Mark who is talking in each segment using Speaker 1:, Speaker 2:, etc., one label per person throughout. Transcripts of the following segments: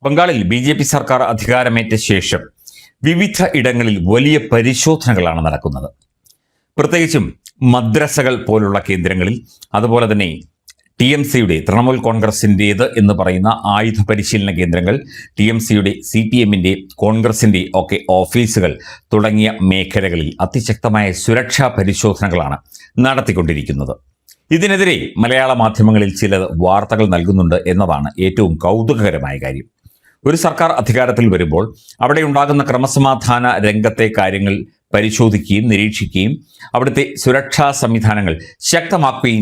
Speaker 1: ബംഗാളിൽ ബി.ജെ.പി. സർക്കാർ അധികാരമേറ്റ ശേഷം വിവിധ ഇടങ്ങളിൽ വലിയ പരിശോധനകളാണ് നടക്കുന്നത്. പ്രത്യേകിച്ചും മദ്രസകൾ പോലുള്ള കേന്ദ്രങ്ങളിൽ, അതുപോലെ തന്നെ TMCയുടെ തൃണമൂൽ കോൺഗ്രസിൻ്റേത് എന്ന് പറയുന്ന ആയുധ പരിശീലന കേന്ദ്രങ്ങൾ, TMCയുടെ CPMന്റെ കോൺഗ്രസിൻ്റെ ഒക്കെ ഓഫീസുകൾ തുടങ്ങിയ മേഖലകളിൽ അതിശക്തമായ സുരക്ഷാ പരിശോധനകളാണ് നടത്തിക്കൊണ്ടിരിക്കുന്നത്. ഇതിനെതിരെ മലയാള മാധ്യമങ്ങളിൽ ചില വാർത്തകൾ നൽകുന്നുണ്ട് എന്നതാണ് ഏറ്റവും കൗതുകകരമായ കാര്യം. ഒരു സർക്കാർ അധികാരത്തിൽ വരുമ്പോൾ അവിടെ ഉണ്ടാകുന്ന ക്രമസമാധാന രംഗത്തെ കാര്യങ്ങൾ പരിശോധിക്കുകയും നിരീക്ഷിക്കുകയും അവിടുത്തെ സുരക്ഷാ സംവിധാനങ്ങൾ ശക്തമാക്കുകയും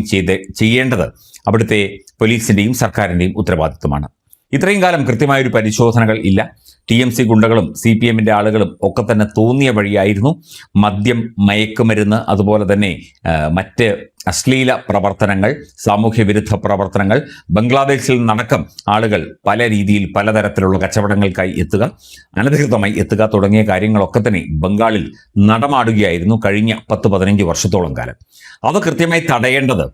Speaker 1: ചെയ്യേണ്ടത് അവിടുത്തെ പോലീസിൻ്റെയും സർക്കാരിൻ്റെയും ഉത്തരവാദിത്വമാണ്. ഇത്രയും കാലം കൃത്യമായൊരു പരിശോധനകൾ ഇല്ല. TMC ഗുണ്ടകളും CPMന്റെ ആളുകളും ഒക്കെ തന്നെ തോന്നിയ വഴിയായിരുന്നു മദ്യം, മയക്കുമരുന്ന്, അതുപോലെ തന്നെ മറ്റ് അശ്ലീല പ്രവർത്തനങ്ങൾ, സാമൂഹ്യ വിരുദ്ധ പ്രവർത്തനങ്ങൾ, ബംഗ്ലാദേശിൽ നിന്നടക്കം ആളുകൾ പല രീതിയിൽ പലതരത്തിലുള്ള കച്ചവടങ്ങൾക്കായി എത്തുക, അനധികൃതമായി എത്തുക തുടങ്ങിയ കാര്യങ്ങളൊക്കെ തന്നെ ബംഗാളിൽ നടമാടുകയായിരുന്നു കഴിഞ്ഞ 10-15 വർഷത്തോളം കാലം. അത് കൃത്യമായി തടയേണ്ടത്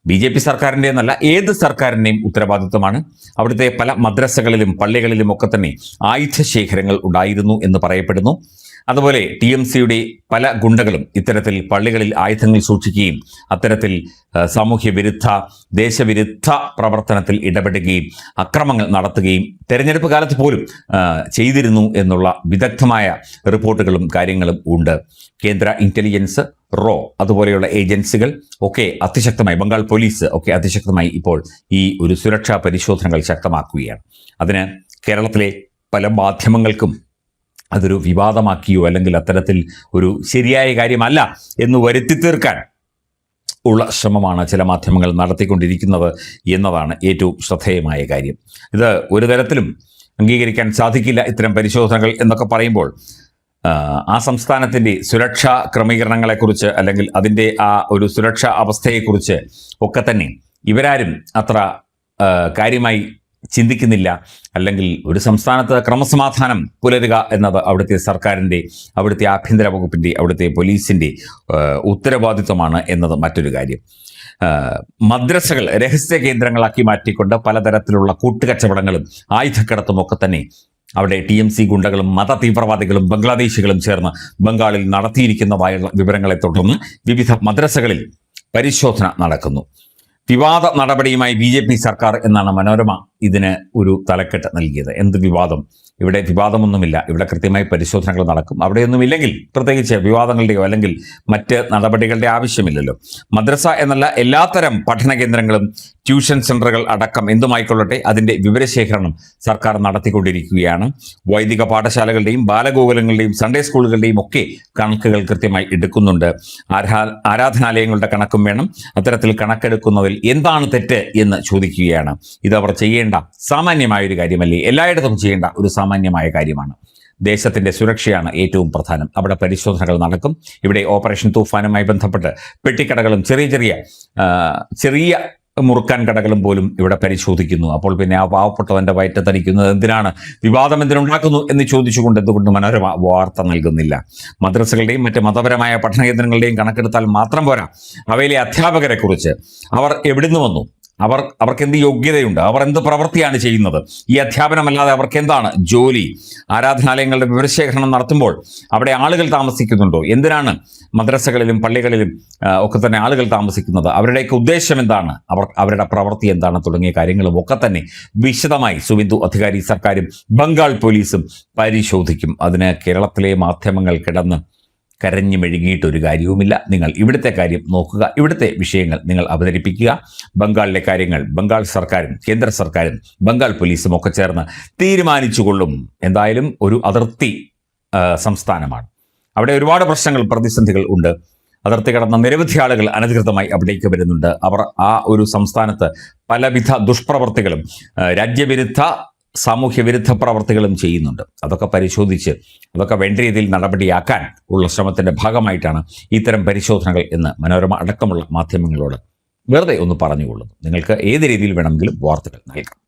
Speaker 1: BJP സർക്കാരിൻ്റെ എന്നല്ല, ഏത് സർക്കാരിൻ്റെയും ഉത്തരവാദിത്വമാണ്. അവിടുത്തെ പല മദ്രസകളിലും പള്ളികളിലും ഒക്കെ തന്നെ ആയുധശേഖരങ്ങൾ ഉണ്ടായിരുന്നു എന്ന് പറയപ്പെടുന്നു. അതുപോലെ TMCയുടെ പല ഗുണ്ടകളും ഇത്തരത്തിൽ പള്ളികളിൽ ആയുധങ്ങൾ സൂക്ഷിക്കുകയും അത്തരത്തിൽ സാമൂഹ്യ വിരുദ്ധ, ദേശവിരുദ്ധ പ്രവർത്തനത്തിൽ ഇടപെടുകയും അക്രമങ്ങൾ നടത്തുകയും തെരഞ്ഞെടുപ്പ് കാലത്ത് പോലും ചെയ്തിരുന്നു എന്നുള്ള വിദഗ്ധമായ റിപ്പോർട്ടുകളും കാര്യങ്ങളും ഉണ്ട്. കേന്ദ്ര ഇന്റലിജൻസ്, റോ അതുപോലെയുള്ള ഏജൻസികൾ ഒക്കെ അതിശക്തമായി, ബംഗാൾ പോലീസ് ഒക്കെ അതിശക്തമായി ഇപ്പോൾ ഈ ഒരു സുരക്ഷാ പരിശോധനകൾ ശക്തമാക്കുകയാണ്. അതിന് കേരളത്തിലെ പല മാധ്യമങ്ങൾക്കും അതൊരു വിവാദമാക്കിയോ അല്ലെങ്കിൽ അത്തരത്തിൽ ഒരു ശരിയായ കാര്യമല്ല എന്ന് വരുത്തി തീർക്കാൻ ഉള്ള ശ്രമമാണ് ചില മാധ്യമങ്ങൾ നടത്തിക്കൊണ്ടിരിക്കുന്നത് എന്നതാണ് ഏറ്റവും ശ്രദ്ധേയമായ കാര്യം. ഇത് ഒരു തരത്തിലും അംഗീകരിക്കാൻ സാധിക്കില്ല. ഇത്തരം പരിശോധനകൾ എന്നൊക്കെ പറയുമ്പോൾ ആ സംസ്ഥാനത്തിൻ്റെ സുരക്ഷാ ക്രമീകരണങ്ങളെക്കുറിച്ച് അല്ലെങ്കിൽ അതിൻ്റെ ആ ഒരു സുരക്ഷാ അവസ്ഥയെക്കുറിച്ച് ഒക്കെ തന്നെ ഇവരാരും അത്ര കാര്യമായി ചിന്തിക്കുന്നില്ല. അല്ലെങ്കിൽ ഒരു സംസ്ഥാനത്ത് ക്രമസമാധാനം പുലരുക എന്നത് അവിടുത്തെ സർക്കാരിൻ്റെ, അവിടുത്തെ ആഭ്യന്തര വകുപ്പിൻ്റെ, അവിടുത്തെ പോലീസിൻ്റെ ഉത്തരവാദിത്വമാണ് എന്നത് മറ്റൊരു കാര്യം. മദ്രസകൾ രഹസ്യ കേന്ദ്രങ്ങളാക്കി മാറ്റിക്കൊണ്ട് പലതരത്തിലുള്ള കൂട്ടുകച്ചവടങ്ങളും ആയുധക്കടത്തും ഒക്കെ തന്നെ അവിടെ TMC ഗുണ്ടകളും മത തീവ്രവാദികളും ബംഗ്ലാദേശികളും ചേർന്ന് ബംഗാളിൽ നടത്തിയിരിക്കുന്നതായുള്ള വിവരങ്ങളെ തുടർന്ന് വിവിധ മദ്രസകളിൽ പരിശോധന നടക്കുന്നു. വിവാദ നടപടിയുമായി BJP സർക്കാർ എന്നാണ് മനോരമ ഇതിന് ഒരു തലക്കെട്ട് നൽകിയത്. എന്ത് വിവാദം? ഇവിടെ വിവാദമൊന്നുമില്ല. ഇവിടെ കൃത്യമായി പരിശോധനകൾ നടക്കും. അവിടെയൊന്നുമില്ലെങ്കിൽ പ്രത്യേകിച്ച് വിവാദങ്ങളുടെയോ അല്ലെങ്കിൽ മറ്റ് നടപടികളുടെ ആവശ്യമില്ലല്ലോ. മദ്രസ എന്നല്ല, എല്ലാത്തരം പഠന കേന്ദ്രങ്ങളും ട്യൂഷൻ സെൻ്ററുകൾ അടക്കം എന്തുമായിക്കൊള്ളട്ടെ അതിൻ്റെ വിവരശേഖരണം സർക്കാർ നടത്തിക്കൊണ്ടിരിക്കുകയാണ്. വൈദിക പാഠശാലകളുടെയും ബാലഗോകുലങ്ങളുടെയും സൺഡേ സ്കൂളുകളുടെയും ഒക്കെ കണക്കുകൾ കൃത്യമായി എടുക്കുന്നുണ്ട്. ആരാധനാലയങ്ങളുടെ കണക്കും വേണം. അത്തരത്തിൽ കണക്കെടുക്കുന്നതിൽ എന്താണ് തെറ്റ് എന്ന് ചോദിക്കുകയാണ്. ഇതവർ ചെയ്യേണ്ട സാമാന്യമായൊരു കാര്യമല്ലേ? എല്ലായിടത്തും ചെയ്യേണ്ട ഒരു സാമാന്യമായ കാര്യമാണ്. ദേശത്തിൻ്റെ സുരക്ഷയാണ് ഏറ്റവും പ്രധാനം. അവിടെ പരിശോധനകൾ നടക്കും. ഇവിടെ ഓപ്പറേഷൻ തൂഫാനുമായി ബന്ധപ്പെട്ട് പെട്ടിക്കടകളും ചെറിയ മുറുക്കാൻ കടകളും പോലും ഇവിടെ പരിശോധിക്കുന്നു. അപ്പോൾ പിന്നെ ആ പാവപ്പെട്ടവൻ്റെ വയറ്റത്തടിക്കുന്നത് എന്തിനാണ്, വിവാദം എന്തിനുണ്ടാക്കുന്നു എന്ന് ചോദിച്ചുകൊണ്ട് എന്തുകൊണ്ട് മനോരമ വാർത്ത നൽകുന്നില്ല? മദ്രസകളുടെയും മറ്റ് മതപരമായ പഠനകേന്ദ്രങ്ങളുടെയും കണക്കെടുത്താൽ മാത്രം പോരാ. അവയിലെ അധ്യാപകരെക്കുറിച്ച്, അവർ എവിടുന്ന് വന്നു, അവർക്ക് എന്ത് യോഗ്യതയുണ്ട്, അവർ എന്ത് പ്രവൃത്തിയാണ് ചെയ്യുന്നത്, ഈ അധ്യാപനമല്ലാതെ അവർക്ക് എന്താണ് ജോലി, ആരാധനാലയങ്ങളുടെ വിവരശേഖരണം നടത്തുമ്പോൾ അവിടെ ആളുകൾ താമസിക്കുന്നുണ്ടോ, എന്തിനാണ് മദ്രസകളിലും പള്ളികളിലും ഒക്കെ തന്നെ ആളുകൾ താമസിക്കുന്നത്, അവരുടെയൊക്കെ ഉദ്ദേശം എന്താണ്, അവരുടെ പ്രവൃത്തി എന്താണ് തുടങ്ങിയ കാര്യങ്ങളും ഒക്കെ തന്നെ വിശദമായി സുവേന്ദു അധികാരി സർക്കാരും ബംഗാൾ പോലീസും പരിശോധിക്കും. അതിന് കേരളത്തിലെ മാധ്യമങ്ങൾ കിടന്ന് കരഞ്ഞു മെഴുകിയിട്ടൊരു കാര്യവുമില്ല. നിങ്ങൾ ഇവിടുത്തെ കാര്യം നോക്കുക, ഇവിടുത്തെ വിഷയങ്ങൾ നിങ്ങൾ അവതരിപ്പിക്കുക. ബംഗാളിലെ കാര്യങ്ങൾ ബംഗാൾ സർക്കാരും കേന്ദ്ര സർക്കാരും ബംഗാൾ പോലീസും ഒക്കെ ചേർന്ന് തീരുമാനിച്ചുകൊള്ളും. എന്തായാലും ഒരു അതിർത്തി സംസ്ഥാനമാണ്. അവിടെ ഒരുപാട് പ്രശ്നങ്ങൾ, പ്രതിസന്ധികൾ ഉണ്ട്. അതിർത്തി കടന്ന നിരവധി ആളുകൾ അനധികൃതമായി അവിടേക്ക് വരുന്നുണ്ട്. അവർ ആ ഒരു സംസ്ഥാനത്ത് പലവിധ ദുഷ്പ്രവർത്തികളും രാജ്യവിരുദ്ധ സാമൂഹ്യ വിരുദ്ധ പ്രവർത്തികളും ചെയ്യുന്നുണ്ട്. അതൊക്കെ പരിശോധിച്ച് അതൊക്കെ വേണ്ട രീതിയിൽ നടപടിയാക്കാൻ ഉള്ള ശ്രമത്തിൻ്റെ ഭാഗമായിട്ടാണ് ഇത്തരം പരിശോധനകൾ എന്ന് മനോരമ അടക്കമുള്ള മാധ്യമങ്ങളോട് വെറുതെ ഒന്ന് പറഞ്ഞുകൊള്ളുന്നു. നിങ്ങൾക്ക് ഏത് രീതിയിൽ വേണമെങ്കിലും വാർത്തകൾ നൽകാം.